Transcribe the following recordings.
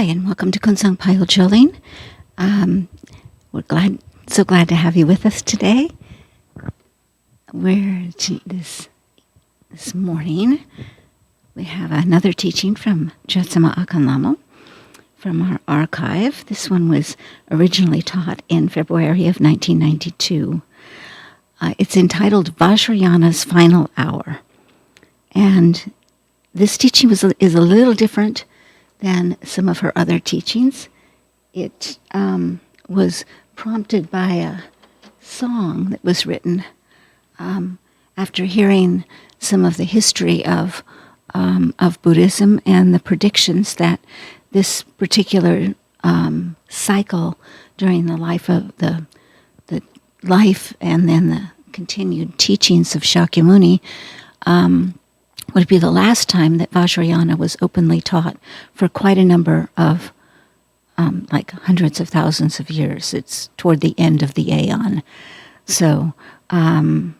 Hi, and welcome to Kunsang Payol Jolene. We're so glad to have you with us today. This morning, we have another teaching from Jetsunma Ahkon Lhamo from our archive. This one was originally taught in February of 1992. It's entitled Vajrayana's Final Hour. And this teaching is a little different than some of her other teachings. It was prompted by a song that was written after hearing some of the history of Buddhism and the predictions that this particular cycle during the life of the life and then the continued teachings of Shakyamuni would be the last time that Vajrayana was openly taught for quite a number of, like hundreds of thousands of years. It's toward the end of the Aeon. So the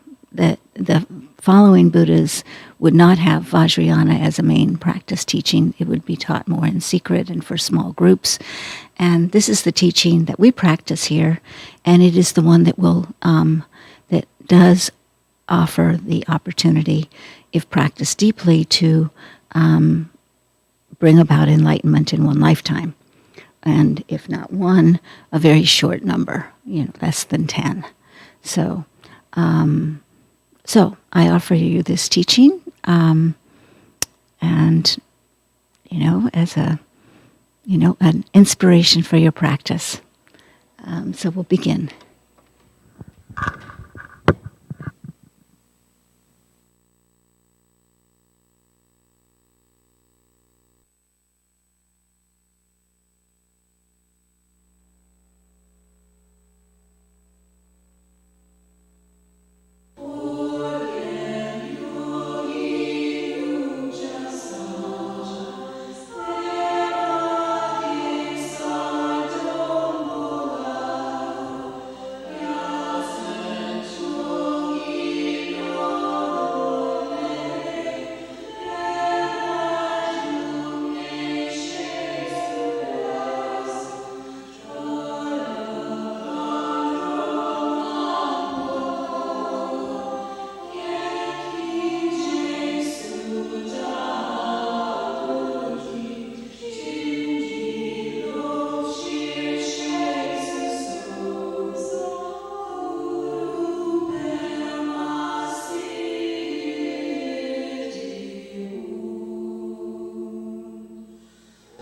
following Buddhas would not have Vajrayana as a main practice teaching. It would be taught more in secret and for small groups. And this is the teaching that we practice here, and it is the one that that does offer the opportunity, if practiced deeply, to bring about enlightenment in one lifetime. And if not one, a very short number, less than 10. So I offer you this teaching, and, as an inspiration for your practice. So we'll begin.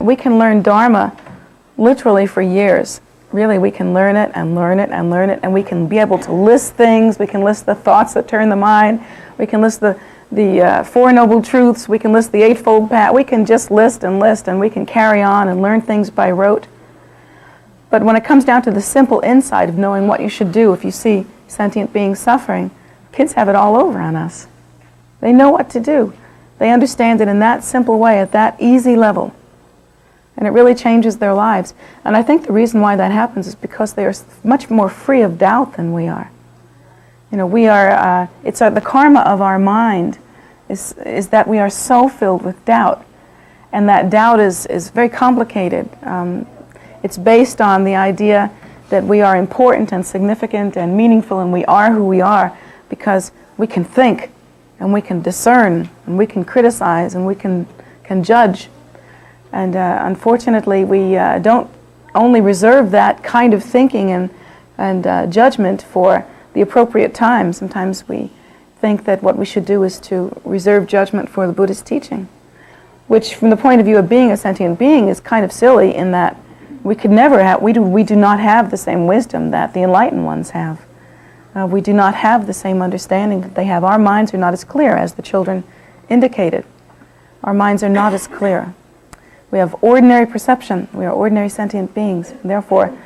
We can learn Dharma literally for years. Really, we can learn it and learn it and learn it, and we can be able to list things. We can list the thoughts that turn the mind. We can list the Four Noble Truths. We can list the Eightfold Path. We can just list, and we can carry on and learn things by rote. But when it comes down to the simple insight of knowing what you should do if you see sentient beings suffering, kids have it all over on us. They know what to do. They understand it in that simple way, at that easy level. And it really changes their lives. And I think the reason why that happens is because they are much more free of doubt than we are. We are, the karma of our mind is that we are so filled with doubt. And that doubt is very complicated. It's based on the idea that we are important and significant and meaningful, and we are who we are because we can think, and we can discern, and we can criticize, and we can judge. And unfortunately, we don't only reserve that kind of thinking and judgment for the appropriate time. Sometimes we think that what we should do is to reserve judgment for the Buddhist teaching, which from the point of view of being a sentient being is kind of silly in that we could never have, we do not have the same wisdom that the enlightened ones have. We do not have the same understanding that they have. Our minds are not as clear as the children indicated. Our minds are not as clear. We have ordinary perception. We are ordinary sentient beings. Therefore,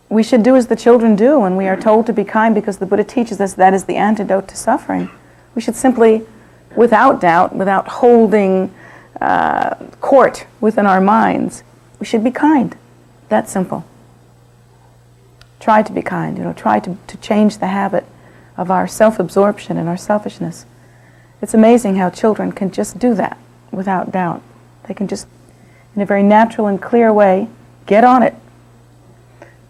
we should do as the children do when we are told to be kind, because the Buddha teaches us that is the antidote to suffering. We should simply, without doubt, without holding court within our minds, we should be kind. That's simple. Try to be kind. Try to change the habit of our self-absorption and our selfishness. It's amazing how children can just do that without doubt. They can just, in a very natural and clear way, get on it.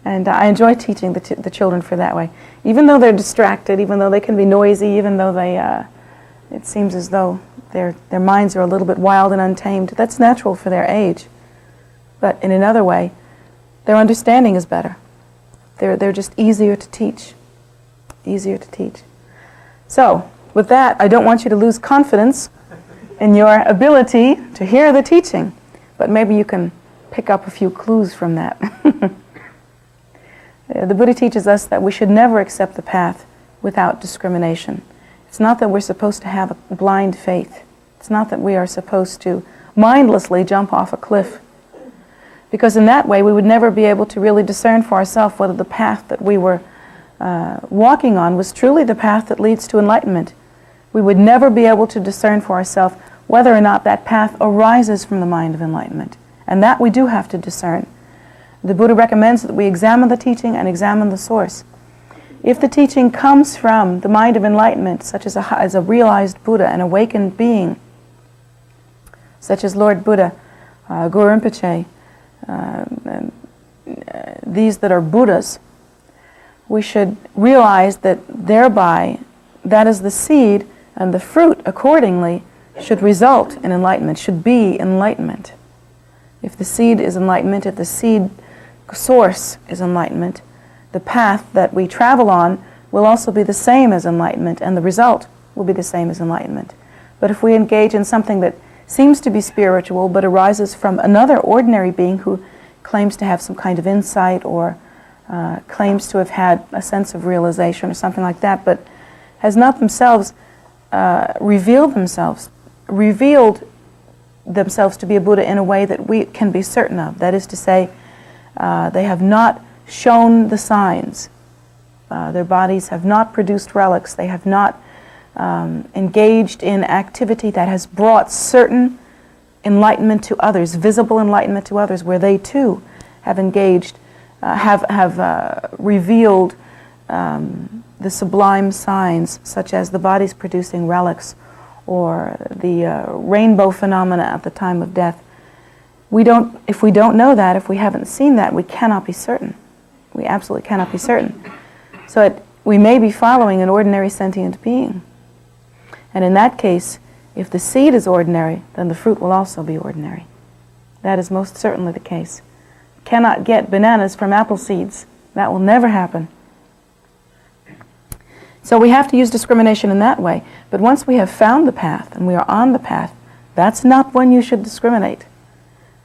And I enjoy teaching the children for that way. Even though they're distracted, even though they can be noisy, even though it seems as though their minds are a little bit wild and untamed, that's natural for their age. But in another way, their understanding is better. They're just easier to teach. Easier to teach. So, with that, I don't want you to lose confidence in your ability to hear the teaching. But maybe you can pick up a few clues from that. The Buddha teaches us that we should never accept the path without discrimination. It's not that we're supposed to have a blind faith. It's not that we are supposed to mindlessly jump off a cliff. Because in that way, we would never be able to really discern for ourselves whether the path that we were walking on was truly the path that leads to enlightenment. We would never be able to discern for ourselves whether or not that path arises from the mind of enlightenment. And that we do have to discern. The Buddha recommends that we examine the teaching and examine the source. If the teaching comes from the mind of enlightenment, such as a realized Buddha, an awakened being, such as Lord Buddha, Guru Rinpoche, these that are Buddhas, we should realize that thereby, that is the seed, and the fruit accordingly should result in enlightenment, should be enlightenment. If the seed is enlightenment, if the seed source is enlightenment, the path that we travel on will also be the same as enlightenment, and the result will be the same as enlightenment. But if we engage in something that seems to be spiritual but arises from another ordinary being who claims to have some kind of insight or claims to have had a sense of realization or something like that, but has not themselves revealed themselves to be a Buddha in a way that we can be certain of. That is to say, they have not shown the signs. Their bodies have not produced relics. They have not engaged in activity that has brought certain enlightenment to others, visible enlightenment to others, where they too have engaged, have revealed the sublime signs, such as the bodies producing relics or the rainbow phenomena at the time of death. If we don't know that, if we haven't seen that, we cannot be certain. We absolutely cannot be certain. So we may be following an ordinary sentient being. And in that case, if the seed is ordinary, then the fruit will also be ordinary. That is most certainly the case. Cannot get bananas from apple seeds. That will never happen. So we have to use discrimination in that way. But once we have found the path and we are on the path, that's not when you should discriminate.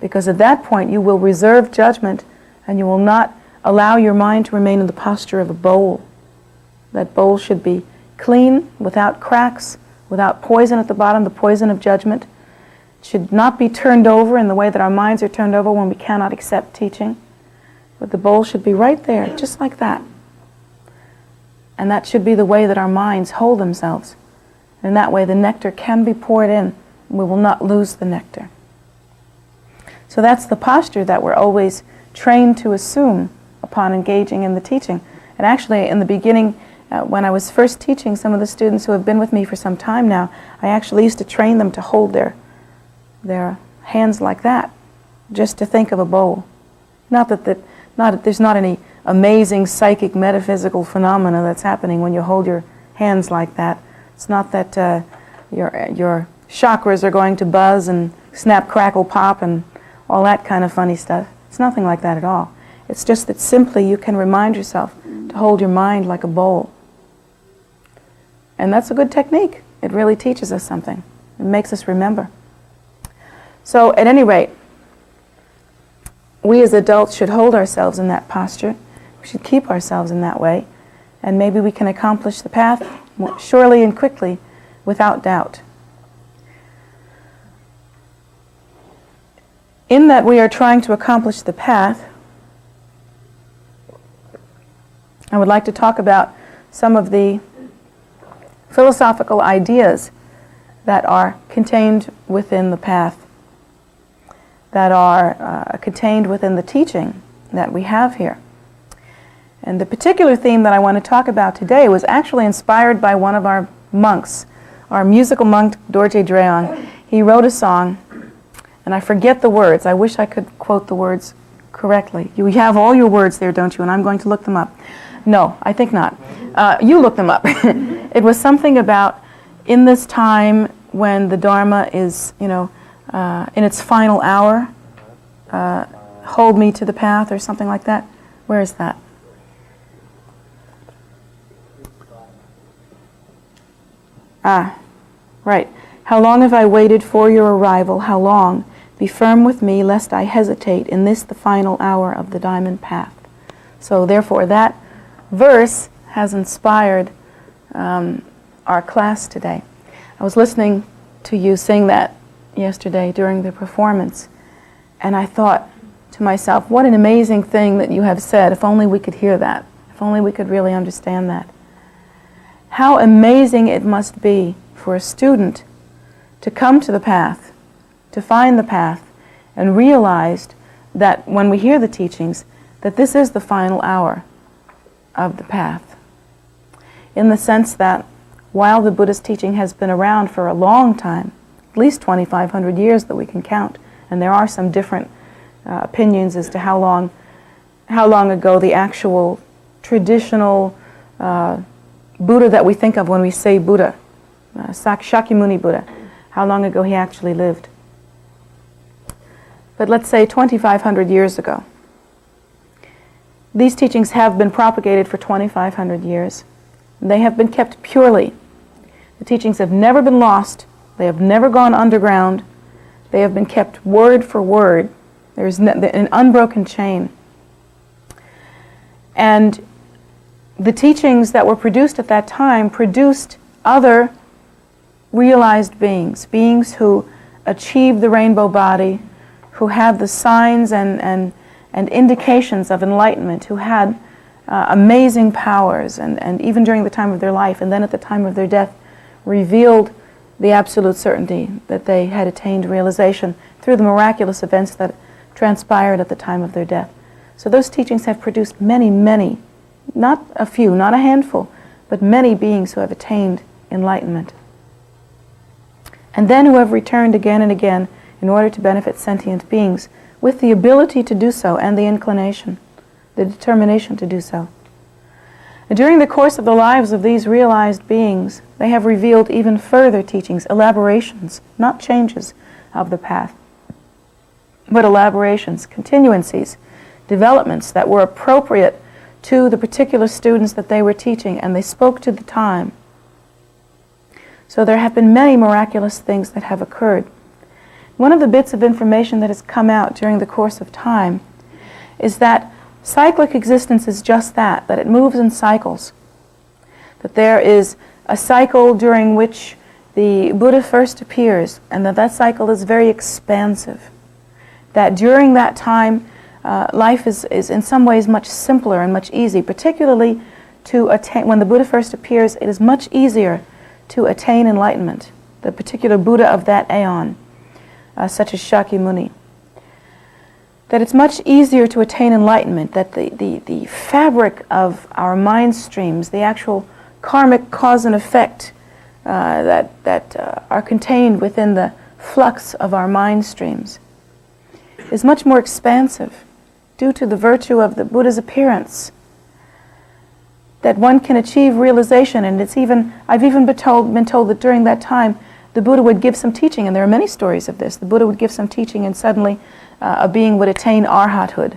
Because at that point you will reserve judgment and you will not allow your mind to remain in the posture of a bowl. That bowl should be clean, without cracks, without poison at the bottom, the poison of judgment. It should not be turned over in the way that our minds are turned over when we cannot accept teaching. But the bowl should be right there, just like that. And that should be the way that our minds hold themselves. In that way the nectar can be poured in, and we will not lose the nectar. So that's the posture that we're always trained to assume upon engaging in the teaching. And actually, in the beginning, when I was first teaching some of the students who have been with me for some time now, I actually used to train them to hold their hands like that, just to think of a bowl. Not that there's not any amazing psychic metaphysical phenomena that's happening when you hold your hands like that. It's not that your chakras are going to buzz and snap, crackle, pop, and all that kind of funny stuff. It's nothing like that at all. It's just that simply you can remind yourself to hold your mind like a bowl. And that's a good technique. It really teaches us something. It makes us remember. So at any rate, we as adults should hold ourselves in that posture. We should keep ourselves in that way. And maybe we can accomplish the path more surely and quickly without doubt. In that we are trying to accomplish the path, I would like to talk about some of the philosophical ideas that are contained within the path, that are contained within the teaching that we have here. And the particular theme that I want to talk about today was actually inspired by one of our monks, our musical monk, Dorje Dreyong. He wrote a song and I forget the words. I wish I could quote the words correctly. You have all your words there, don't you? And I'm going to look them up. No, I think not. You look them up. It was something about in this time when the Dharma is, in its final hour, hold me to the path or something like that. Where is that? Right. How long have I waited for your arrival? How long? Be firm with me, lest I hesitate in this the final hour of the diamond path. So therefore that verse has inspired our class today. I was listening to you sing that yesterday during the performance, and I thought to myself, what an amazing thing that you have said. If only we could hear that. If only we could really understand that. How amazing it must be for a student to come to the path, to find the path, and realize that when we hear the teachings, that this is the final hour of the path. In the sense that while the Buddhist teaching has been around for a long time, at least 2,500 years that we can count, and there are some different opinions as to how long ago the actual traditional Buddha that we think of when we say Buddha, Shakyamuni Buddha, how long ago he actually lived. But let's say 2,500 years ago. These teachings have been propagated for 2,500 years. They have been kept purely. The teachings have never been lost. They have never gone underground. They have been kept word for word. There's an unbroken chain. And the teachings that were produced at that time produced other realized beings, beings who achieved the rainbow body, who had the signs and indications of enlightenment, who had amazing powers, and even during the time of their life, and then at the time of their death, revealed the absolute certainty that they had attained realization through the miraculous events that transpired at the time of their death. So those teachings have produced many, many, not a few, not a handful, but many beings who have attained enlightenment. And then who have returned again and again in order to benefit sentient beings with the ability to do so and the inclination, the determination to do so. And during the course of the lives of these realized beings, they have revealed even further teachings, elaborations, not changes of the path, but elaborations, continuancies, developments that were appropriate to the particular students that they were teaching, and they spoke to the time. So there have been many miraculous things that have occurred. One of the bits of information that has come out during the course of time is that cyclic existence is just that it moves in cycles. That there is a cycle during which the Buddha first appears, and that cycle is very expansive. That during that time, life is in some ways much simpler and much easier, particularly to attain. When the Buddha first appears, it is much easier to attain enlightenment, the particular Buddha of that aeon, such as Shakyamuni. That it's much easier to attain enlightenment, that the fabric of our mind streams, the actual karmic cause and effect that are contained within the flux of our mind streams, is much more expansive due to the virtue of the Buddha's appearance. That one can achieve realization, and I've even been told that during that time the Buddha would give some teaching, and there are many stories of this. The Buddha would give some teaching, and suddenly a being would attain arhathood,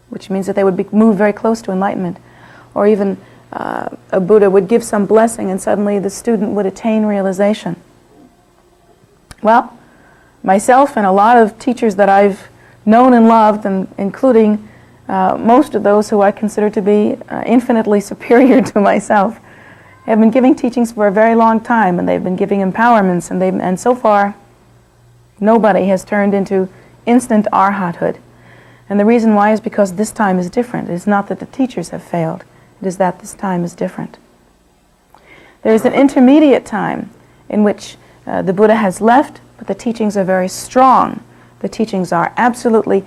which means that they would move very close to enlightenment. Or even a Buddha would give some blessing, and suddenly the student would attain realization. Well, myself and a lot of teachers that I've known and loved, and including most of those who I consider to be infinitely superior to myself, have been giving teachings for a very long time, and they've been giving empowerments, and so far nobody has turned into instant arhathood. And the reason why is because this time is different. It is not that the teachers have failed, it is that this time is different. There is an intermediate time in which the Buddha has left, but the teachings are very strong. The teachings are absolutely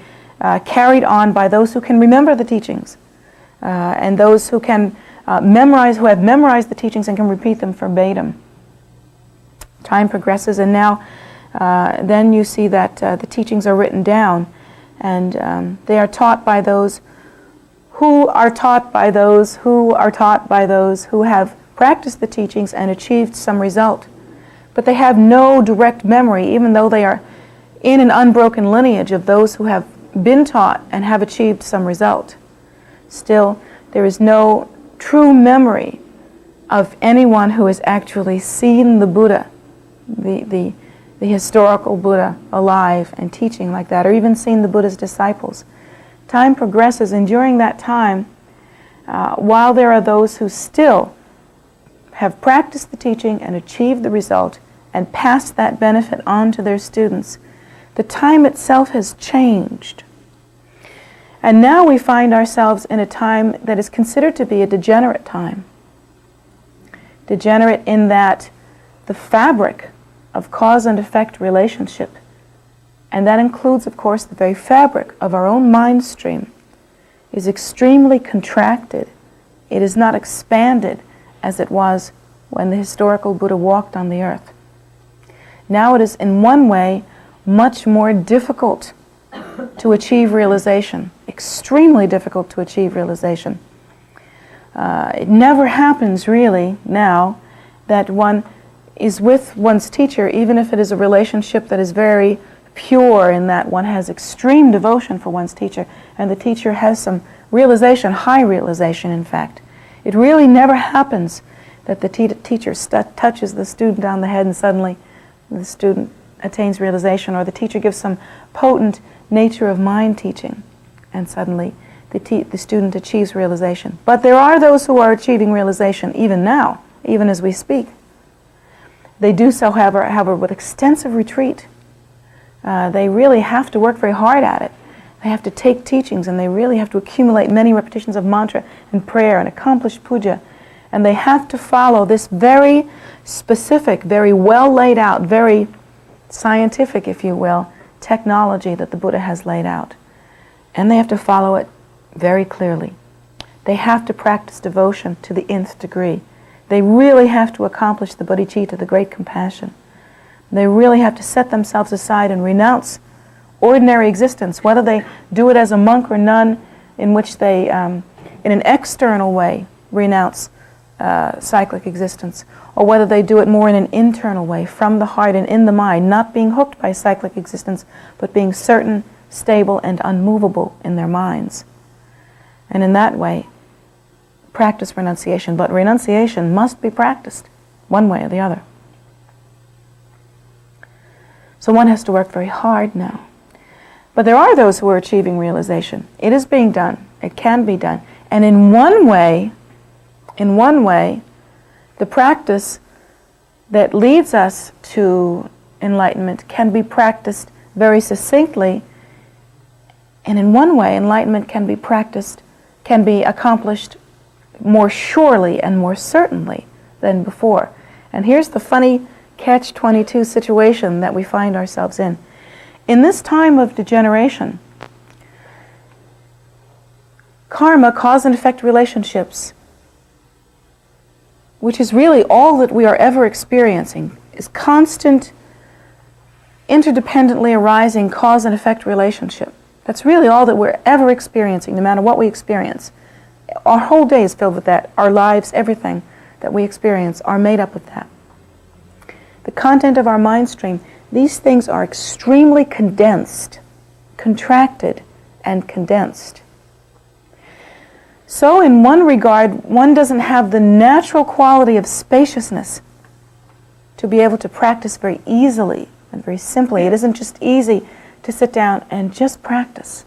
carried on by those who can remember the teachings, and those who can who have memorized the teachings and can repeat them verbatim. Time progresses, and now then you see that the teachings are written down, and they are taught by those who are taught by those who are taught by those who have practiced the teachings and achieved some result. But they have no direct memory, even though they are in an unbroken lineage of those who have been taught and have achieved some result. Still, there is no true memory of anyone who has actually seen the Buddha, the historical Buddha, alive and teaching like that, or even seen the Buddha's disciples. Time progresses, and during that time, while there are those who still have practiced the teaching and achieved the result and passed that benefit on to their students, the time itself has changed. And now we find ourselves in a time that is considered to be a degenerate time. Degenerate in that the fabric of cause and effect relationship, and that includes, of course, the very fabric of our own mind stream, is extremely contracted. It is not expanded as it was when the historical Buddha walked on the earth. Now it is in one way much more difficult to achieve realization, extremely difficult to achieve realization. It never happens really now that one is with one's teacher, even if it is a relationship that is very pure in that one has extreme devotion for one's teacher, and the teacher has some realization, high realization in fact. It really never happens that the teacher touches the student on the head and suddenly the student attains realization, or the teacher gives some potent nature of mind teaching and suddenly the student achieves realization. But there are those who are achieving realization even now, even as we speak. They do so, however, with extensive retreat. They really have to work very hard at it. They have to take teachings, and they really have to accumulate many repetitions of mantra and prayer and accomplish puja. And they have to follow this very specific, very well laid out, very scientific, if you will, technology that the Buddha has laid out. And they have to follow it very clearly. They have to practice devotion to the nth degree. They really have to accomplish the bodhicitta, the great compassion. They really have to set themselves aside and renounce ordinary existence, whether they do it as a monk or nun, in which they, in an external way, renounce cyclic existence, or whether they do it more in an internal way, from the heart and in the mind, not being hooked by cyclic existence, but being certain, stable, and unmovable in their minds. And in that way, practice renunciation. But renunciation must be practiced, one way or the other. So one has to work very hard now. But there are those who are achieving realization. It is being done. It can be done. And in one way, the practice that leads us to enlightenment can be practiced very succinctly. And in one way, enlightenment can be accomplished more surely and more certainly than before. And here's the funny catch-22 situation that we find ourselves in. In this time of degeneration, karma, cause and effect relationships, which is really all that we are ever experiencing, is constant, interdependently arising cause and effect relationship. That's really all that we're ever experiencing, no matter what we experience. Our whole day is filled with that. Our lives, everything that we experience are made up of that. The content of our mind stream, these things are extremely condensed, contracted, and condensed. So in one regard, one doesn't have the natural quality of spaciousness to be able to practice very easily and very simply. It isn't just easy to sit down and just practice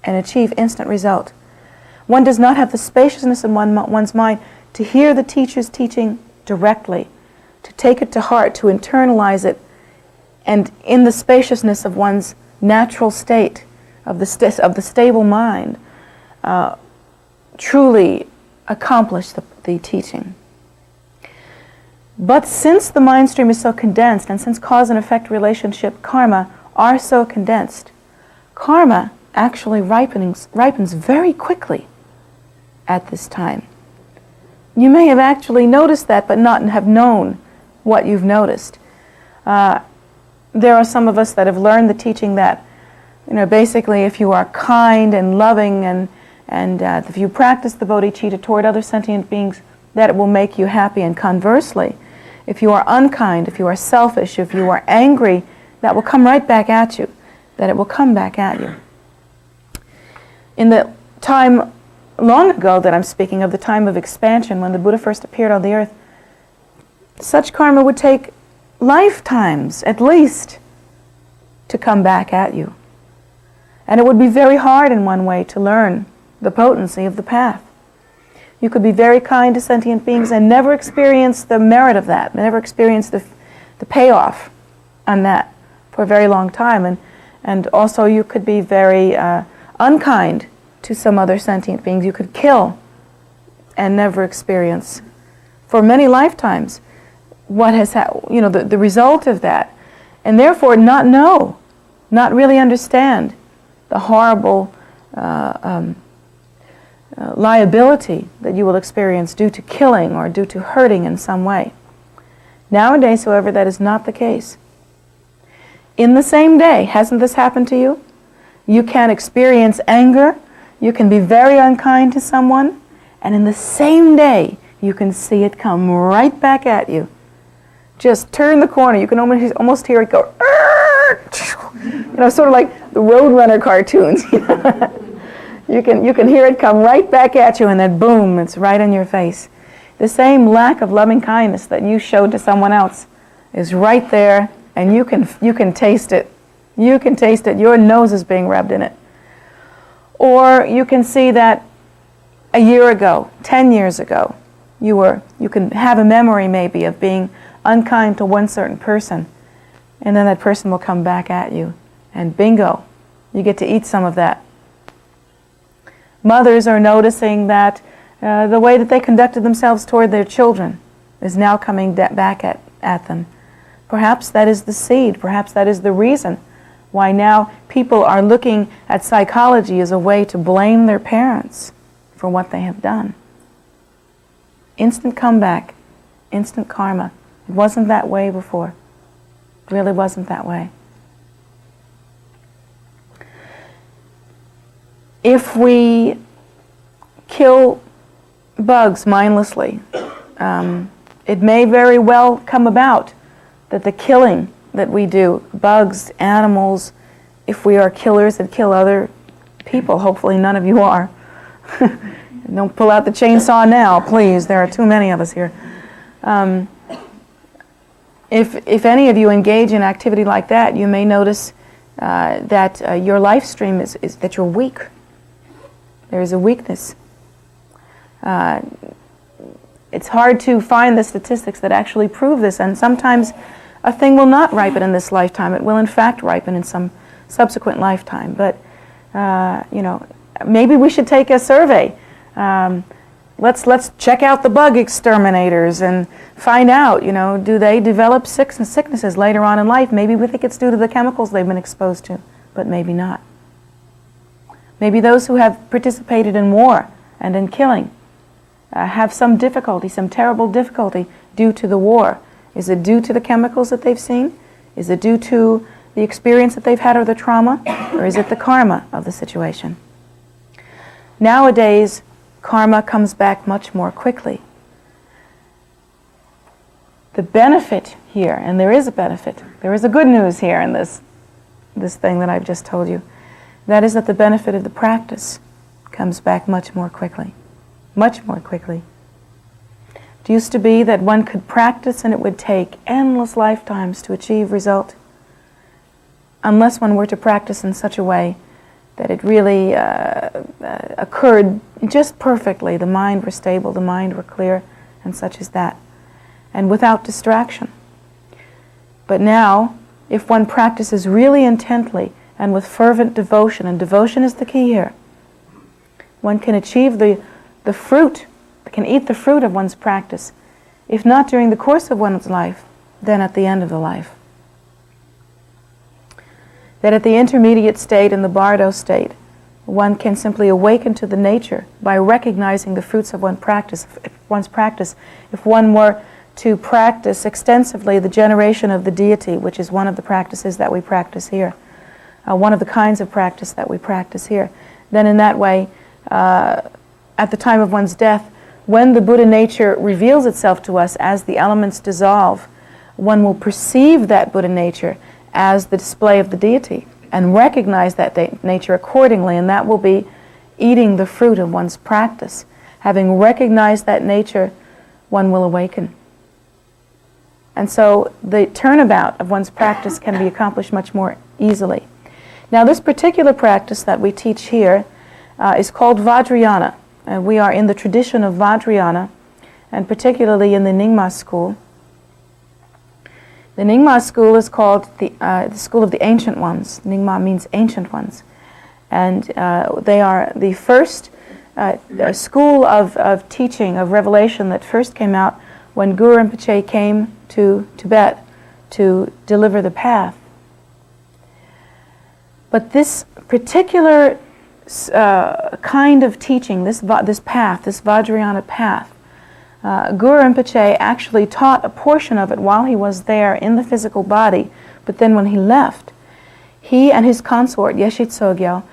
and achieve instant result. One does not have the spaciousness in one's mind to hear the teacher's teaching directly, to take it to heart, to internalize it, and in the spaciousness of one's natural state, of the stable mind, truly accomplish the teaching. But since the mind stream is so condensed, and since cause and effect relationship, karma, are so condensed, karma actually ripens very quickly at this time. You may have actually noticed that, but not have known what you've noticed. there are some of us that have learned the teaching that, basically if you are kind and loving and if you practice the bodhicitta toward other sentient beings, that it will make you happy. And conversely, if you are unkind, if you are selfish, if you are angry, that will come right back at you, that it will come back at you. In the time long ago that I'm speaking of, the time of expansion, when the Buddha first appeared on the earth, such karma would take lifetimes, at least, to come back at you. And it would be very hard in one way to learn the potency of the path. You could be very kind to sentient beings and never experience the merit of that, never experience the payoff on that for a very long time. And also you could be very unkind to some other sentient beings. You could kill and never experience for many lifetimes what has the result of that. And therefore not really understand the horrible liability that you will experience due to killing or due to hurting in some way. Nowadays, however, that is not the case. In the same day, hasn't this happened to you? You can experience anger, you can be very unkind to someone, and in the same day, you can see it come right back at you. Just turn the corner, you can almost hear it go, sort of like the Roadrunner cartoons. You can hear it come right back at you, and then boom, it's right in your face. The same lack of loving kindness that you showed to someone else is right there, and you can taste it. You can taste it. Your nose is being rubbed in it. Or you can see that a year ago, 10 years ago, you can have a memory maybe of being unkind to one certain person, and then that person will come back at you, and bingo, you get to eat some of that. Mothers are noticing that the way that they conducted themselves toward their children is now coming back at them. Perhaps that is the seed. Perhaps that is the reason why now people are looking at psychology as a way to blame their parents for what they have done. Instant comeback, instant karma. It wasn't that way before. It really wasn't that way. If we kill bugs mindlessly, it may very well come about that the killing that we do, bugs, animals, if we are killers that kill other people, hopefully none of you are. Don't pull out the chainsaw now, please. There are too many of us here. If any of you engage in activity like that, you may notice that your life stream is that you're weak. There is a weakness. It's hard to find the statistics that actually prove this, and sometimes a thing will not ripen in this lifetime. It will in fact ripen in some subsequent lifetime. But maybe we should take a survey. Let's check out the bug exterminators and find out, do they develop sicknesses later on in life? Maybe we think it's due to the chemicals they've been exposed to, but maybe not. Maybe those who have participated in war and in killing have some difficulty, some terrible difficulty due to the war. Is it due to the chemicals that they've seen? Is it due to the experience that they've had or the trauma? Or is it the karma of the situation? Nowadays, karma comes back much more quickly. The benefit here, and there is a benefit, there is a good news here in this thing that I've just told you. That is that the benefit of the practice comes back much more quickly. Much more quickly. It used to be that one could practice and it would take endless lifetimes to achieve result, unless one were to practice in such a way that it really occurred just perfectly. The mind were stable, the mind were clear, and such as that, and without distraction. But now, if one practices really intently and with fervent devotion, and devotion is the key here, one can achieve the fruit, can eat the fruit of one's practice, if not during the course of one's life, then at the end of the life. That at the intermediate state, in the bardo state, one can simply awaken to the nature by recognizing the fruits of one's practice. If one were to practice extensively the generation of the deity, which is one of the practices that we practice here, one of the kinds of practice that we practice here, then in that way, at the time of one's death, when the Buddha nature reveals itself to us as the elements dissolve, one will perceive that Buddha nature as the display of the deity and recognize that nature accordingly, and that will be eating the fruit of one's practice. Having recognized that nature, one will awaken. And so the turnabout of one's practice can be accomplished much more easily. Now, this particular practice that we teach here is called Vajrayana. We are in the tradition of Vajrayana, and particularly in the Nyingma school. The Nyingma school is called the school of the ancient ones. Nyingma means ancient ones. And they are the first school of teaching, of revelation that first came out when Guru Rinpoche came to Tibet to deliver the path. But this particular kind of teaching, this path, this Vajrayana path, Guru Rinpoche actually taught a portion of it while he was there in the physical body, but then when he left, he and his consort, Yeshe Tsogyal,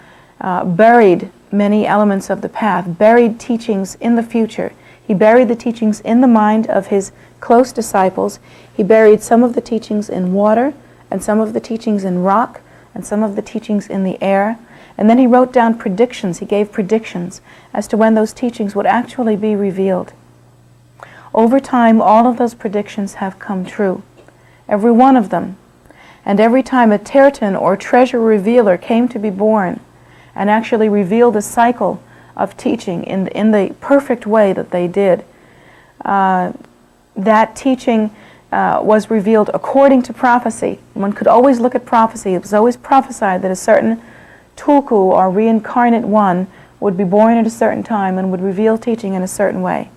buried many elements of the path, buried teachings in the future. He buried the teachings in the mind of his close disciples. He buried some of the teachings in water, and some of the teachings in rock, and some of the teachings in the air. And then he wrote down predictions. He gave predictions as to when those teachings would actually be revealed. Over time, all of those predictions have come true. Every one of them. And every time a Tertan or treasure revealer came to be born and actually revealed a cycle of teaching in the perfect way that they did, that teaching was revealed according to prophecy. One could always look at prophecy. It was always prophesied that a certain tulku or reincarnate one would be born at a certain time and would reveal teaching in a certain way.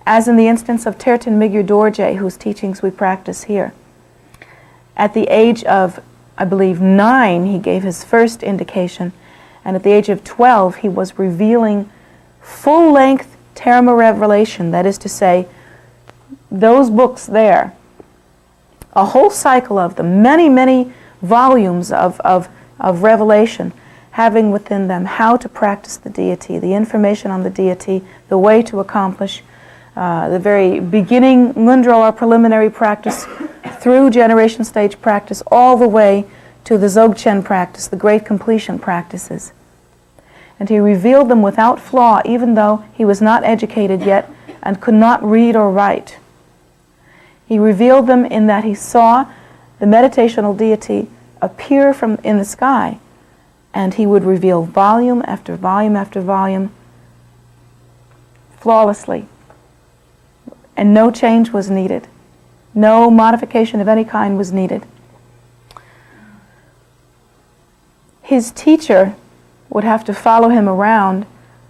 As in the instance of Tertan Migyur Dorje, whose teachings we practice here. At the age of, I believe, 9, he gave his first indication, and at the age of 12, he was revealing full-length Dharma revelation, that is to say, those books there, a whole cycle of them, many, many volumes of revelation, having within them how to practice the deity, the information on the deity, the way to accomplish the very beginning Ngundro, our preliminary practice, through generation stage practice, all the way to the Dzogchen practice, the great completion practices. And he revealed them without flaw, even though he was not educated yet and could not read or write. He revealed them in that he saw the meditational deity appear from in the sky, and he would reveal volume after volume after volume flawlessly. And no change was needed. No modification of any kind was needed. His teacher would have to follow him around,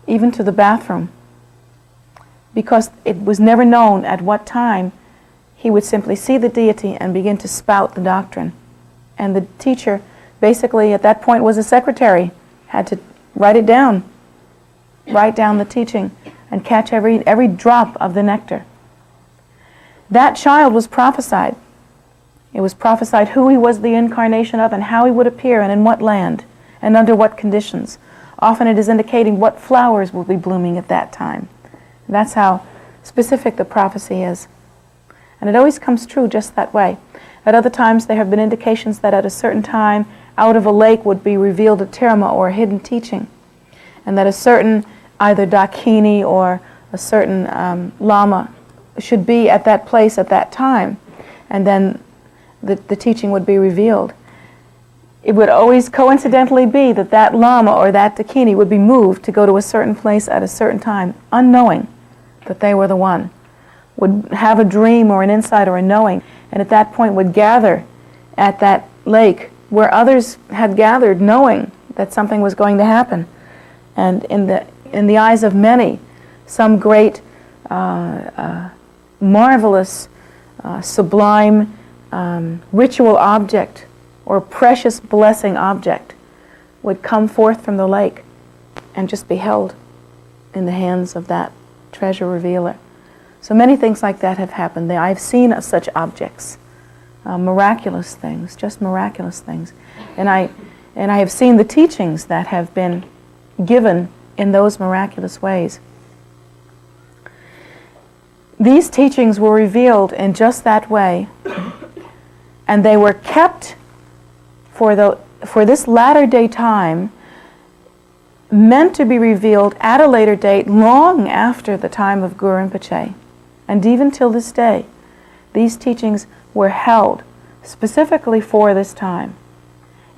even to the bathroom, because it was never known at what time he would simply see the deity and begin to spout the doctrine. And the teacher, basically at that point, was a secretary, had to write it down, write down the teaching, and catch every drop of the nectar. That child was prophesied. It was prophesied who he was the incarnation of and how he would appear and in what land and under what conditions. Often it is indicating what flowers will be blooming at that time. That's how specific the prophecy is. And it always comes true just that way. At other times there have been indications that at a certain time out of a lake would be revealed a terma or a hidden teaching, and that a certain either dakini or a certain lama should be at that place at that time, and then the teaching would be revealed. It would always coincidentally be that that lama or that dakini would be moved to go to a certain place at a certain time, unknowing that they were the one, would have a dream or an insight or a knowing, and at that point would gather at that lake where others had gathered, knowing that something was going to happen. And in the eyes of many, some great marvelous, sublime ritual object or precious blessing object would come forth from the lake and just be held in the hands of that treasure revealer. So many things like that have happened. I've seen such objects, miraculous things, just miraculous things. And I have seen the teachings that have been given in those miraculous ways. These teachings were revealed in just that way, and they were kept for this latter day time, meant to be revealed at a later date, long after the time of Guru Rinpoche. And even till this day, these teachings were held specifically for this time.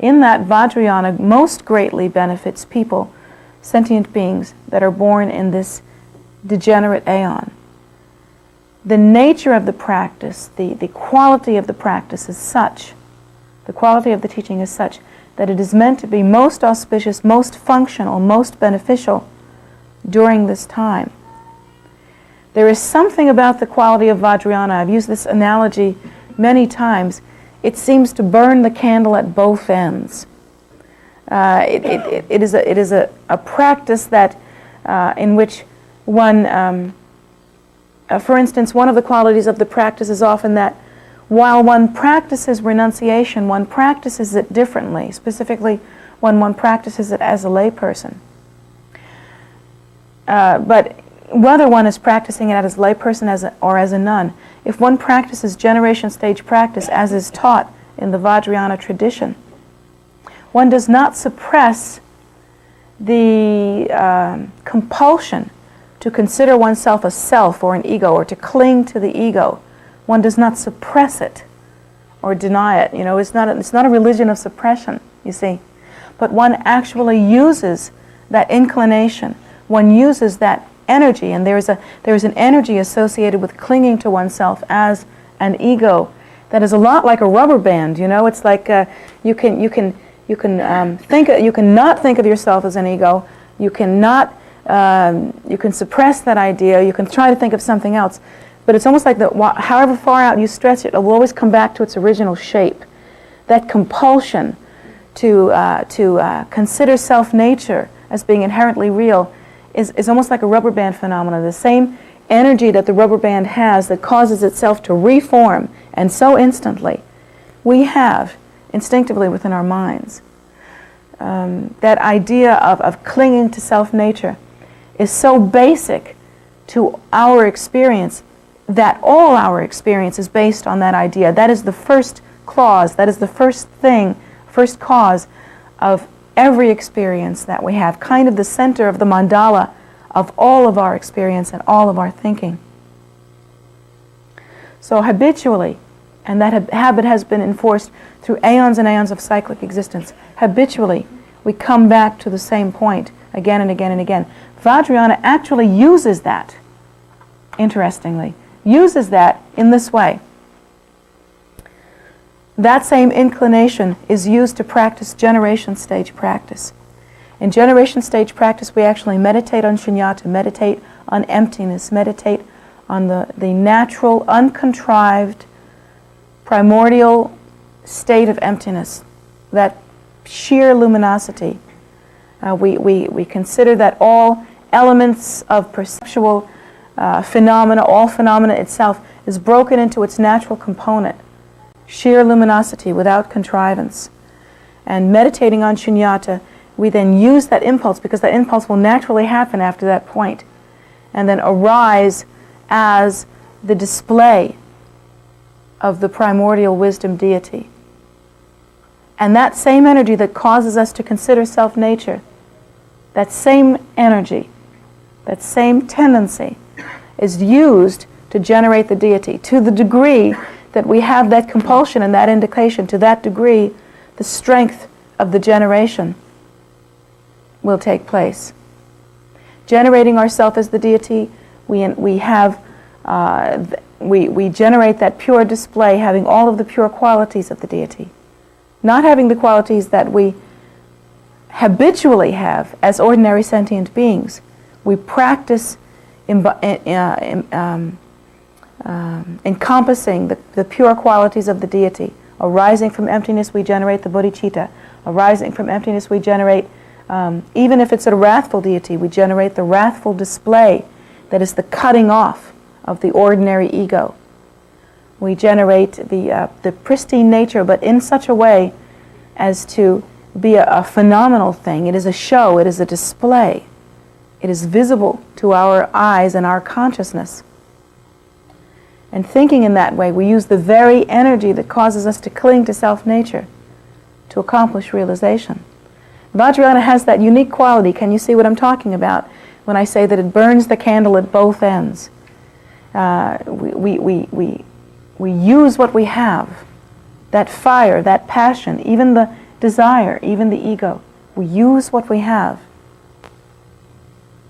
In that, Vajrayana most greatly benefits people, sentient beings that are born in this degenerate aeon. The nature of the practice, the quality of the practice is such, the quality of the teaching is such, that it is meant to be most auspicious, most functional, most beneficial during this time. There is something about the quality of Vajrayana. I've used this analogy many times. It seems to burn the candle at both ends. It is a practice that in which one, for instance, one of the qualities of the practice is often that while one practices renunciation, one practices it differently, specifically when one practices it as a layperson. But whether one is practicing it as a layperson or as a nun, if one practices generation stage practice as is taught in the Vajrayana tradition, one does not suppress the compulsion to consider oneself a self or an ego, or to cling to the ego. One does not suppress it or deny it. It's not a religion of suppression, you see. But one actually uses that inclination. One uses that energy, and there is an energy associated with clinging to oneself as an ego that is a lot like a rubber band. It's like you can not think of yourself as an ego. You can suppress that idea. You can try to think of something else. But it's almost like however far out you stretch it, it will always come back to its original shape. That compulsion to consider self-nature as being inherently real is almost like a rubber band phenomenon. The same energy that the rubber band has that causes itself to reform, and so instantly, we have instinctively within our minds. That idea of clinging to self-nature is so basic to our experience that all our experience is based on that idea. That is the first clause, that is the first thing, first cause of every experience that we have, kind of the center of the mandala of all of our experience and all of our thinking. So habitually, and that habit has been enforced through aeons and aeons of cyclic existence, habitually we come back to the same point again and again and again. Vajrayana actually uses that, interestingly, uses that in this way. That same inclination is used to practice generation stage practice. In generation stage practice, we actually meditate on shunyata, meditate on emptiness, meditate on the natural, uncontrived, primordial state of emptiness, that sheer luminosity. We consider that all elements of perceptual phenomena, all phenomena itself, is broken into its natural component, sheer luminosity without contrivance. And meditating on shunyata, we then use that impulse, because that impulse will naturally happen after that point, and then arise as the display of the primordial wisdom deity. And that same energy that causes us to consider self-nature, that same energy, that same tendency, is used to generate the deity. To the degree that we have that compulsion and that indication, to that degree, the strength of the generation will take place. Generating ourselves as the deity, we generate that pure display, having all of the pure qualities of the deity. Not having the qualities that we habitually have as ordinary sentient beings. We practice encompassing the pure qualities of the deity. Arising from emptiness, we generate the bodhicitta. Arising from emptiness, we generate, even if it's a wrathful deity, we generate the wrathful display that is the cutting off of the ordinary ego. We generate the pristine nature, but in such a way as to be a phenomenal thing. It is a show, it is a display. It is visible to our eyes and our consciousness. And thinking in that way, we use the very energy that causes us to cling to self-nature to accomplish realization. Vajrayana has that unique quality. Can you see what I'm talking about when I say that it burns the candle at both ends? We use what we have, that fire, that passion, even the desire, even the ego. We use what we have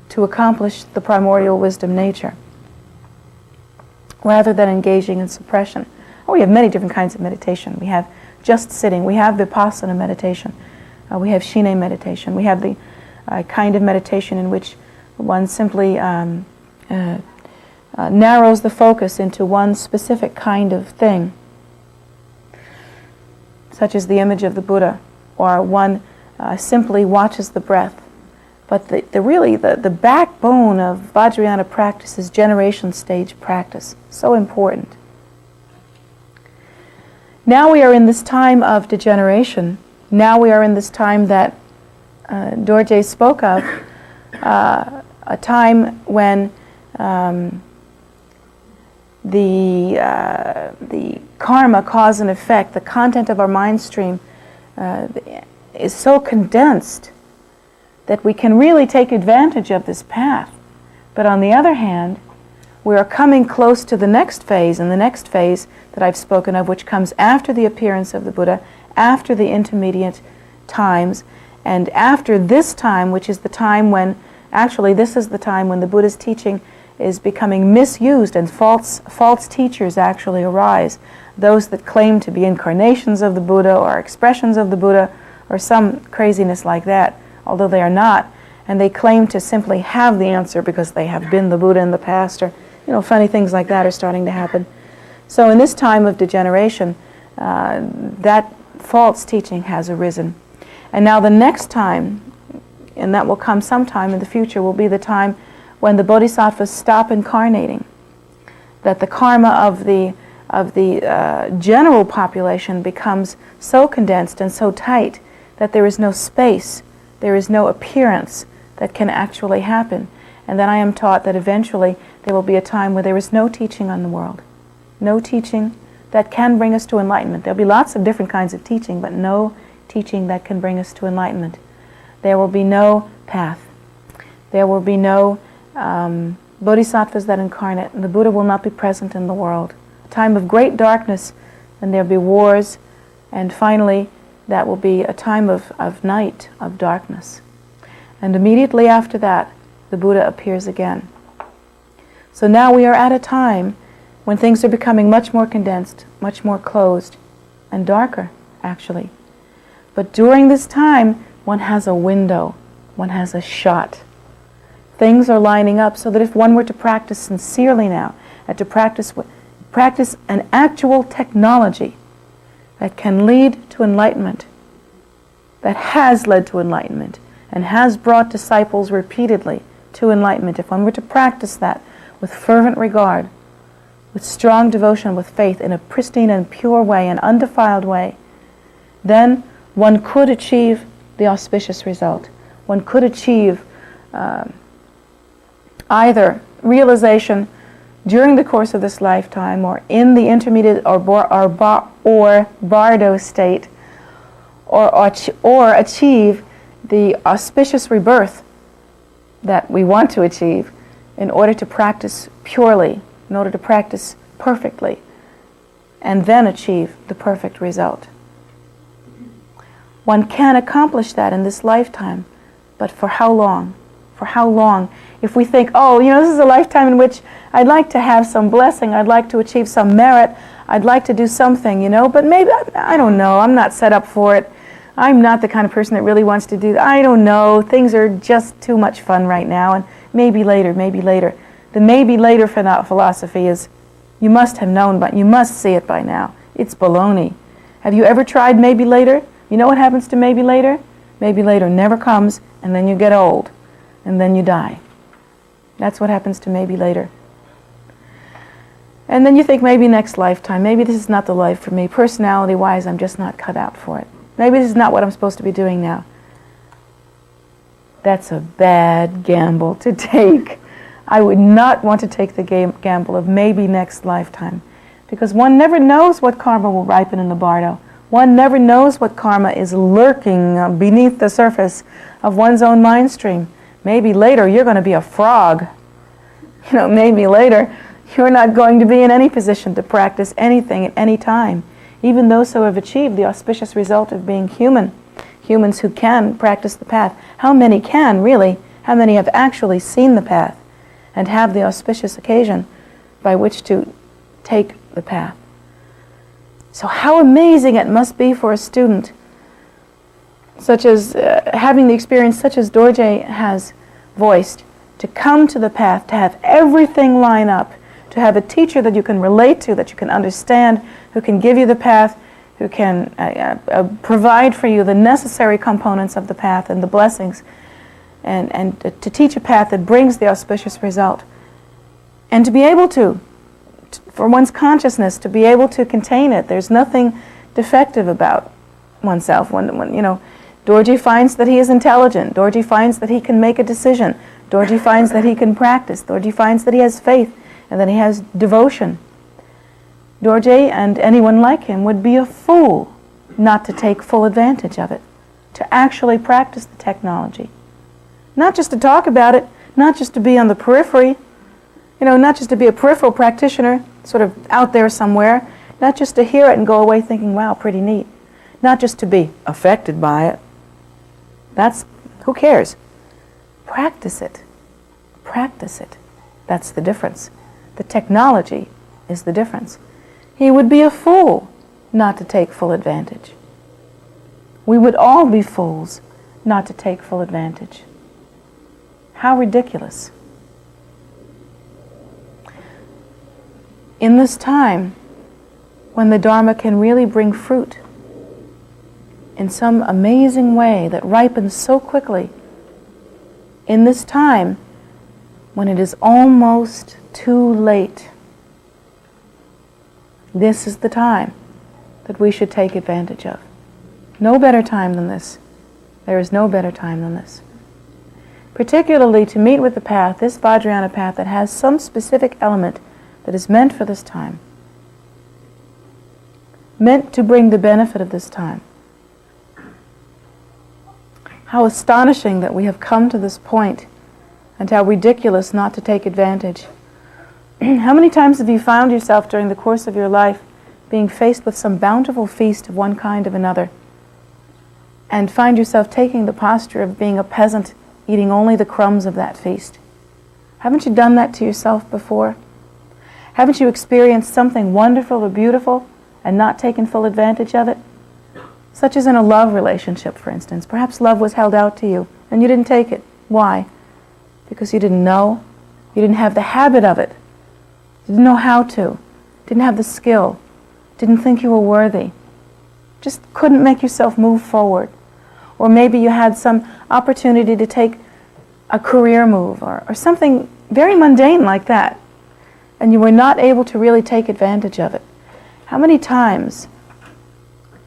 to accomplish the primordial wisdom nature, rather than engaging in suppression. We have many different kinds of meditation. We have just sitting. We have vipassana meditation. We have shine meditation. We have the kind of meditation in which one simply narrows the focus into one specific kind of thing, such as the image of the Buddha, or one simply watches the breath. But the backbone of Vajrayana practice is generation stage practice. So important. Now we are in this time of degeneration. Now we are in this time that Dorje spoke of, a time when the karma, cause and effect, the content of our mind stream is so condensed that we can really take advantage of this path. But on the other hand, we are coming close to the next phase, and the next phase that I've spoken of, which comes after the appearance of the Buddha, after the intermediate times, and after this time, which is the time when, actually this is the time when the Buddha's teaching is becoming misused and false teachers actually arise. Those that claim to be incarnations of the Buddha or expressions of the Buddha or some craziness like that, although they are not, and they claim to simply have the answer because they have been the Buddha in the past, or funny things like that are starting to happen. So in this time of degeneration, that false teaching has arisen. And now the next time, and that will come sometime in the future, will be the time when the bodhisattvas stop incarnating, that the karma of the general population becomes so condensed and so tight that there is no space, there is no appearance that can actually happen. And then I am taught that eventually there will be a time where there is no teaching on the world, no teaching that can bring us to enlightenment. There will be lots of different kinds of teaching, but no teaching that can bring us to enlightenment. There will be no path. There will be no bodhisattvas that incarnate, and the Buddha will not be present in the world. A time of great darkness, and there will be wars, and finally that will be a time of night, of darkness. And immediately after that, the Buddha appears again. So now we are at a time when things are becoming much more condensed, much more closed, and darker, actually. But during this time, one has a window, one has a shot. Things are lining up so that if one were to practice sincerely now, and to practice an actual technology that can lead to enlightenment, that has led to enlightenment, and has brought disciples repeatedly to enlightenment, if one were to practice that with fervent regard, with strong devotion, with faith, in a pristine and pure way, an undefiled way, then one could achieve the auspicious result. One could achieve either realization during the course of this lifetime, or in the intermediate or bardo state, or achieve the auspicious rebirth that we want to achieve in order to practice purely, in order to practice perfectly, and then achieve the perfect result. One can accomplish that in this lifetime, but for how long? For how long? If we think, this is a lifetime in which I'd like to have some blessing, I'd like to achieve some merit, I'd like to do something, but maybe, I don't know, I'm not set up for it. I'm not the kind of person that really wants to do that. I don't know, things are just too much fun right now, and maybe later, maybe later. The maybe later philosophy is, you must have known, but you must see it by now. It's baloney. Have you ever tried maybe later? You know what happens to maybe later? Maybe later never comes, and then you get old, and then you die. That's what happens to maybe later. And then you think, maybe next lifetime, maybe this is not the life for me. Personality-wise, I'm just not cut out for it. Maybe this is not what I'm supposed to be doing now. That's a bad gamble to take. I would not want to take the gamble of maybe next lifetime, because one never knows what karma will ripen in the bardo. One never knows what karma is lurking beneath the surface of one's own mind stream. Maybe later you're going to be a frog. Maybe later you're not going to be in any position to practice anything at any time. Even those who have achieved the auspicious result of being human, humans who can practice the path. How many can, really? How many have actually seen the path and have the auspicious occasion by which to take the path? So how amazing it must be for a student, such as having the experience such as Dorje has voiced, to come to the path, to have everything line up, to have a teacher that you can relate to, that you can understand, who can give you the path, who can provide for you the necessary components of the path and the blessings, and to teach a path that brings the auspicious result. And to be able to, for one's consciousness, to be able to contain it. There's nothing defective about oneself. When Dorje finds that he is intelligent. Dorje finds that he can make a decision. Dorje finds that he can practice. Dorje finds that he has faith and that he has devotion. Dorje and anyone like him would be a fool not to take full advantage of it, to actually practice the technology. Not just to talk about it, not just to be on the periphery, not just to be a peripheral practitioner, sort of out there somewhere, not just to hear it and go away thinking, wow, pretty neat. Not just to be affected by it. Who cares? Practice it. Practice it. That's the difference. The technology is the difference. He would be a fool not to take full advantage. We would all be fools not to take full advantage. How ridiculous. In this time, when the Dharma can really bring fruit in some amazing way that ripens so quickly, in this time, when it is almost too late, this is the time that we should take advantage of. No better time than this. There is no better time than this. Particularly to meet with the path, this Vajrayana path that has some specific element that is meant for this time, meant to bring the benefit of this time. How astonishing that we have come to this point, and how ridiculous not to take advantage. How many times have you found yourself during the course of your life being faced with some bountiful feast of one kind or another, and find yourself taking the posture of being a peasant, eating only the crumbs of that feast? Haven't you done that to yourself before? Haven't you experienced something wonderful or beautiful and not taken full advantage of it? Such as in a love relationship, for instance. Perhaps love was held out to you and you didn't take it. Why? Because you didn't know. You didn't have the habit of it. You didn't know how to. Didn't have the skill. Didn't think you were worthy. Just couldn't make yourself move forward. Or maybe you had some opportunity to take a career move or something very mundane like that, and you were not able to really take advantage of it. How many times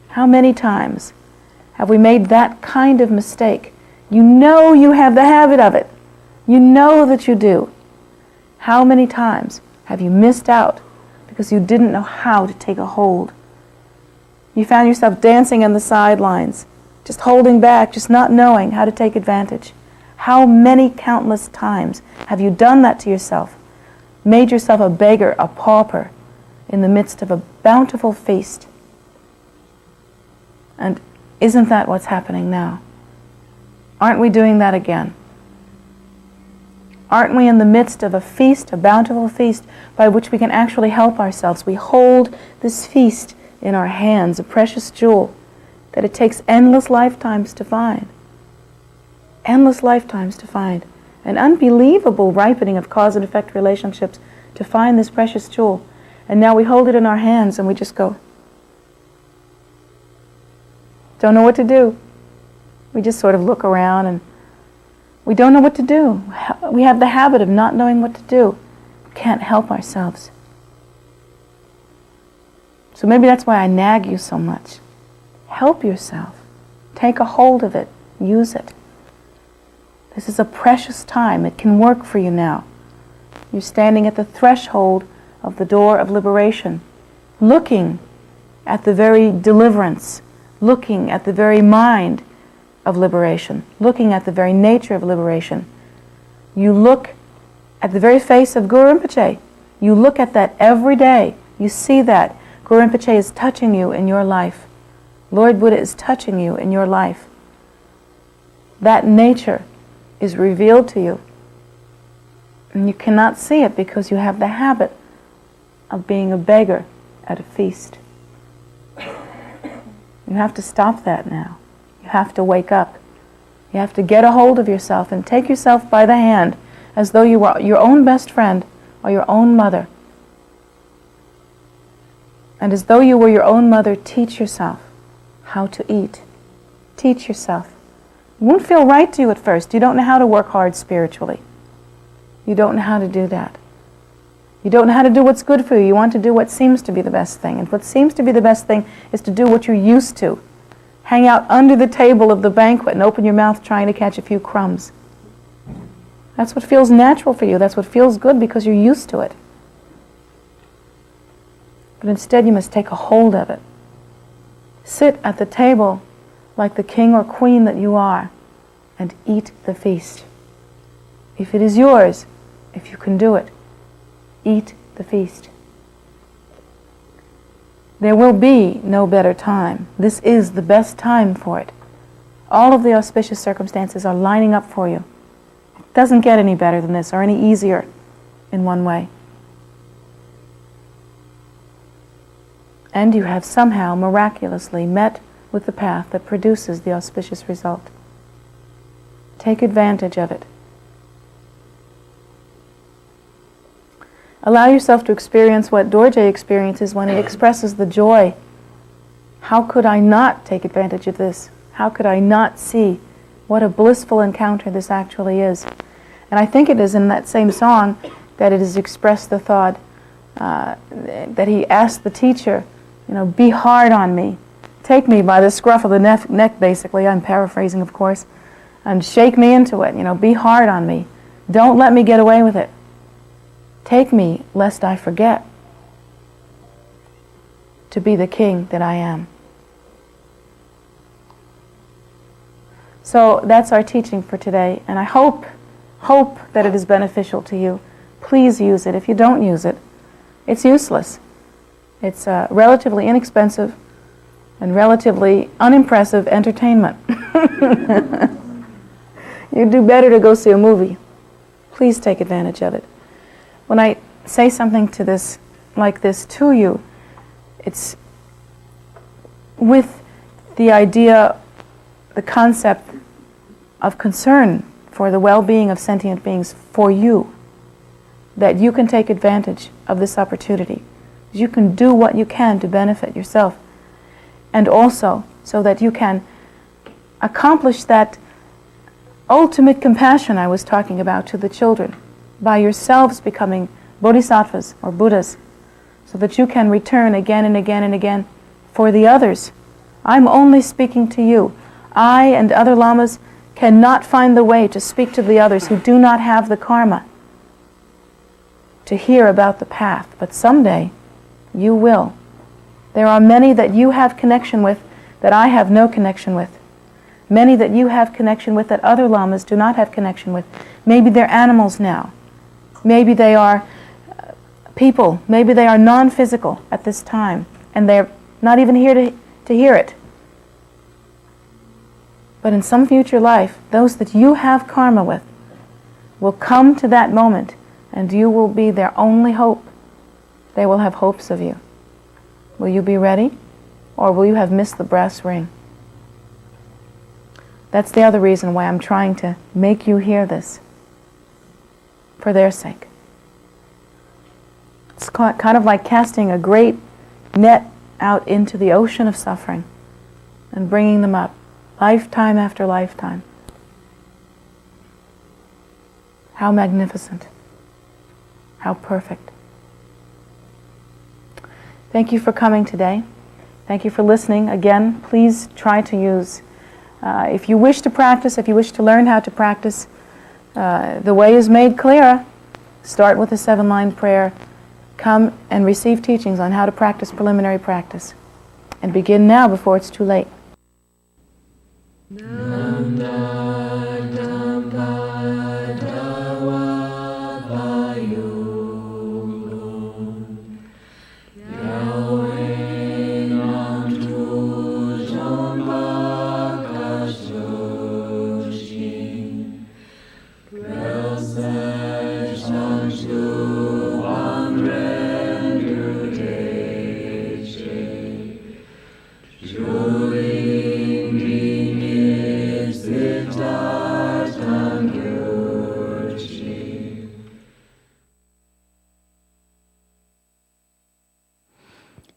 have we made that kind of mistake? You know you have the habit of it. You know that you do. How many times have you missed out because you didn't know how to take a hold? You found yourself dancing on the sidelines, just holding back, just not knowing how to take advantage. How many countless times have you done that to yourself? Made yourself a beggar, a pauper, in the midst of a bountiful feast. And isn't that what's happening now? Aren't we doing that again? Aren't we in the midst of a feast, a bountiful feast, by which we can actually help ourselves? We hold this feast in our hands, a precious jewel that it takes endless lifetimes to find. Endless lifetimes to find. An unbelievable ripening of cause and effect relationships to find this precious jewel. And now we hold it in our hands and we just go, don't know what to do. We just sort of look around and we don't know what to do. We have the habit of not knowing what to do. We can't help ourselves. So maybe that's why I nag you so much. Help yourself. Take a hold of it. Use it. This is a precious time. It can work for you now. You're standing at the threshold of the door of liberation, looking at the very deliverance, looking at the very mind of liberation, looking at the very nature of liberation. You look at the very face of Guru Rinpoche. You look at that every day. You see that. Guru Rinpoche is touching you in your life. Lord Buddha is touching you in your life. That nature is revealed to you. And you cannot see it because you have the habit of being a beggar at a feast. You have to stop that now. You have to wake up. You have to get a hold of yourself and take yourself by the hand as though you were your own best friend or your own mother. And as though you were your own mother, teach yourself how to eat. Teach yourself. It won't feel right to you at first. You don't know how to work hard spiritually. You don't know how to do that. You don't know how to do what's good for you. You want to do what seems to be the best thing. And what seems to be the best thing is to do what you're used to. Hang out under the table of the banquet and open your mouth trying to catch a few crumbs. That's what feels natural for you. That's what feels good because you're used to it. But instead you must take a hold of it. Sit at the table like the king or queen that you are and eat the feast. If it is yours, if you can do it, eat the feast. There will be no better time. This is the best time for it. All of the auspicious circumstances are lining up for you. It doesn't get any better than this or any easier in one way. And you have somehow miraculously met with the path that produces the auspicious result. Take advantage of it. Allow yourself to experience what Dorje experiences when he expresses the joy. How could I not take advantage of this? How could I not see what a blissful encounter this actually is? And I think it is in that same song that it is expressed the thought that he asked the teacher, be hard on me. Take me by the scruff of the neck, basically. I'm paraphrasing, of course. And shake me into it. Be hard on me. Don't let me get away with it. Take me, lest I forget to be the king that I am. So that's our teaching for today, and I hope that it is beneficial to you. Please use it. If you don't use it, it's useless. It's relatively inexpensive and relatively unimpressive entertainment. You'd do better to go see a movie. Please take advantage of it. When I say something like this to you, it's with the idea, the concept of concern for the well-being of sentient beings for you, that you can take advantage of this opportunity. You can do what you can to benefit yourself, and also so that you can accomplish that ultimate compassion I was talking about to the children, by yourselves becoming bodhisattvas or Buddhas, so that you can return again and again and again for the others. I'm only speaking to you. I and other lamas cannot find the way to speak to the others who do not have the karma to hear about the path, but someday you will. There are many that you have connection with that I have no connection with. Many that you have connection with that other lamas do not have connection with. Maybe they're animals now. Maybe they are people. Maybe they are non-physical at this time, and they're not even here to hear it. But in some future life, those that you have karma with will come to that moment, and you will be their only hope. They will have hopes of you. Will you be ready, or will you have missed the brass ring? That's the other reason why I'm trying to make you hear this, for their sake. It's kind of like casting a great net out into the ocean of suffering and bringing them up, lifetime after lifetime. How magnificent. How perfect. Thank you for coming today. Thank you for listening. Again, please try to use, if you wish to practice, if you wish to learn how to practice, the way is made clearer. Start with a 7-line prayer. Come and receive teachings on how to practice preliminary practice. And begin now before it's too late.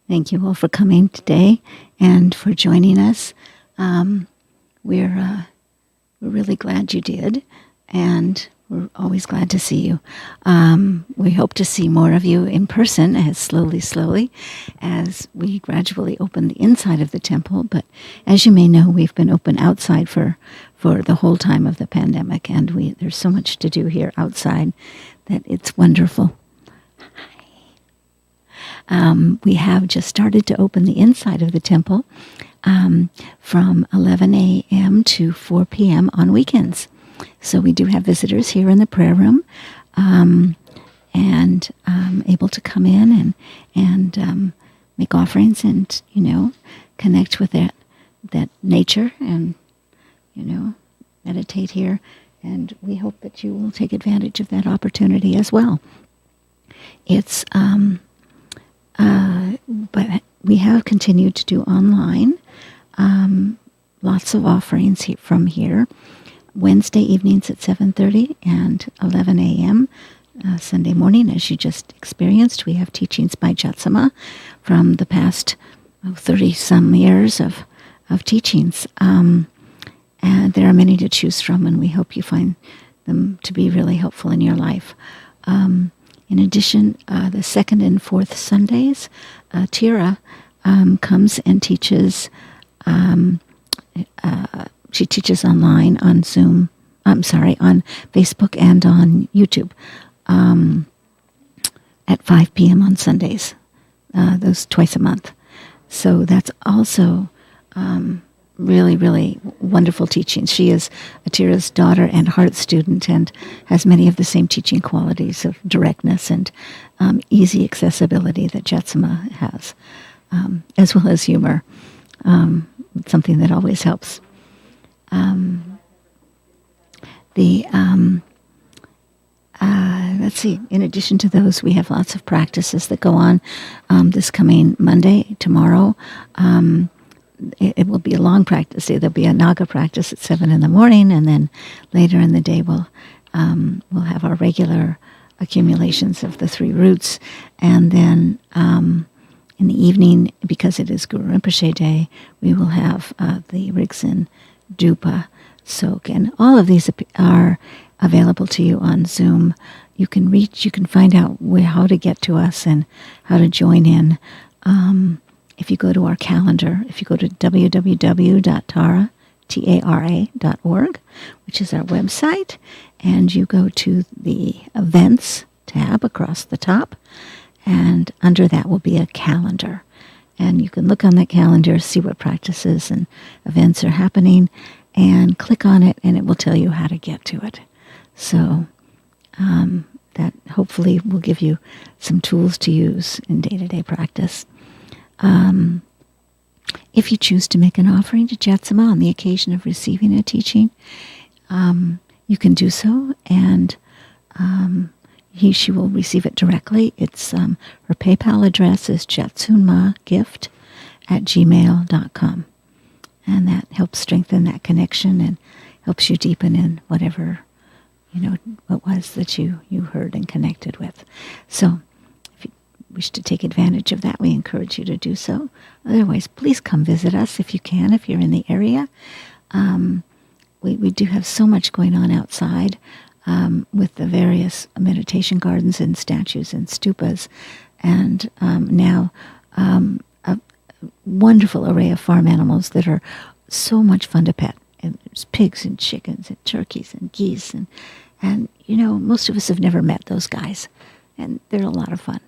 Thank you all for coming today and for joining us. We're really glad you did, and we're always glad to see you. We hope to see more of you in person as slowly, as we gradually open the inside of the temple. But as you may know, we've been open outside for the whole time of the pandemic, and there's so much to do here outside that it's wonderful. We have just started to open the inside of the temple from 11 a.m. to 4 p.m. on weekends. So we do have visitors here in the prayer room and able to come in and make offerings and, connect with that nature and, meditate here. And we hope that you will take advantage of that opportunity as well. It's... but we have continued to do online, lots of offerings from here, Wednesday evenings at 7:30 and 11 a.m. Sunday morning, as you just experienced. We have teachings by Jetsunma from the past 30-some years of teachings. And there are many to choose from, and we hope you find them to be really helpful in your life. In addition, the second and fourth Sundays, Tira comes and teaches. She teaches online on Zoom. On Facebook and on YouTube at 5 p.m. on Sundays. Those twice a month. So that's also really, really wonderful teaching. She is Atira's daughter and heart student and has many of the same teaching qualities of directness and easy accessibility that Jetsunma has, as well as humor, something that always helps. Let's see, in addition to those, we have lots of practices that go on this coming Monday, tomorrow. It will be a long practice day. There'll be a Naga practice at 7 in the morning, and then later in the day we'll have our regular accumulations of the 3 roots, and then in the evening, because it is Guru Rinpoche Day, we will have the Rigzin Dupa Soak, and all of these are available to you on Zoom. You can find out how to get to us and how to join in. If you go to our calendar, if you go to www.tara.org, which is our website, and you go to the events tab across the top, and under that will be a calendar. And you can look on that calendar, see what practices and events are happening, and click on it, and it will tell you how to get to it. So that hopefully will give you some tools to use in day-to-day practice. If you choose to make an offering to Jetsunma on the occasion of receiving a teaching, you can do so, and she will receive it directly. It's her PayPal address is jetsunmagift@gmail.com, and that helps strengthen that connection and helps you deepen in whatever what was that you heard and connected with. So if you wish to take advantage of that, we encourage you to do so. Otherwise, please come visit us if you can, if you're in the area. We do have so much going on outside with the various meditation gardens and statues and stupas and now a wonderful array of farm animals that are so much fun to pet. And there's pigs and chickens and turkeys and geese and most of us have never met those guys, and they're a lot of fun.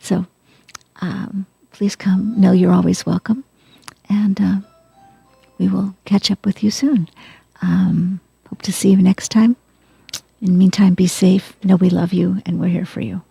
So please come. Know you're always welcome, and we will catch up with you soon. Hope to see you next time. In the meantime, be safe. Know we love you, and we're here for you.